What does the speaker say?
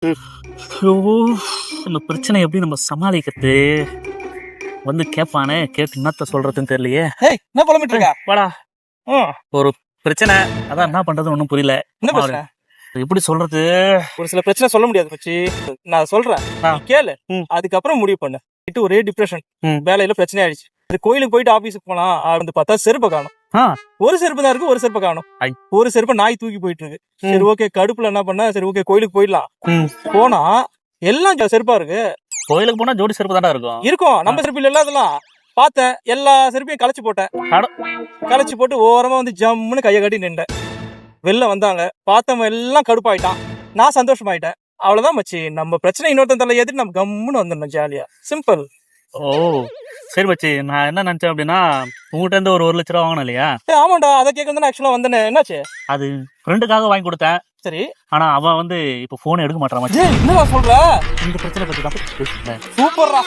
ஐயோ, இந்த பிரச்சனை எப்படி நம்ம சமாளிக்கிறது? வந்து கேட்பானே, கேட்டு என்னத்த சொல்றதுன்னு தெரியலையே. ஏய், என்ன புலம்பிட்டு இருக்க? வாடா, ம், ஒரு பிரச்சனை. அதான் என்ன பண்றது ஒன்றும் புரியல. என்ன பிரச்சனை? எப்படி சொல்றது? ஒரு சில பிரச்சனை சொல்ல முடியாது மச்சி. நான் சொல்றேன், ஆ. நீ கேளு. ம். அதுக்கப்புறம் முடிவு பண்ணு. இது ஒரே டிப்ரெஷன். ம். வேலையில பிரச்சனை ஆயிடுச்சு. இது கோயிலுக்கு போயிட்டு ஆபீஸுக்கு போனா வந்து பார்த்தா செருப்பை காணும். ஆ, ஒரு செருப்பு தான் இருக்கு, ஒரு செருப்பை காணும். ஐ. ஒரு செருப்பை நாய் தூக்கி போயிட்டு இருக்கு. ம். சரி ஓகே, கடுப்புல என்ன பண்ண, சரி ஓகே கோயிலுக்கு போயிடலாம். ம். போனா எல்லாம் செருப்பா இருக்கு. கோயிலுக்கு போனா ஜோடி செருப்பு தாண்டா இருக்கும். இருக்கும், நம்ம செருப்பு இல்ல அதெல்லாம். பார்த்தேன், எல்லா செருப்பையும் களைச்சு போட்டேன். அட. களைச்சு போட்டு ஓரமா வந்து ஜம்முன்னு கையை கட்டி நின்றேன். வெளில வந்தாங்க, பார்த்தவன் எல்லாம் கடுப்பாயிட்டான். நான் சந்தோஷமாயிட்டேன். அவ்வளவுதான் மச்சி. நம்ம பிரச்சனை இன்னொருத்தன் தலை ஏத்திட்டு நம்ம கம்முன்னு வந்துடணும் ஜாலியா. சிம்பிள். ஓ, சரி மச்சி. நான் என்ன நினைச்சேன் அப்படின்னா, உங்ககிட்ட இருந்து ஒரு 1 லட்ச ரூபா வாங்கினேன் இல்லையா? ஆமாண்டா, அதை கேட்க ஆக்சுவலா வந்தேனே. என்னாச்சு? அது ஃப்ரெண்டுக்காக வாங்கி கொடுத்தேன். சரி, ஆனா அவன் வந்து இப்ப போன் எடுக்க மாட்டான் மச்சி. என்னடா சொல்ற? இந்த பிரச்சனை பத்தி தான் பேசுறேன். சூப்பர்ரா.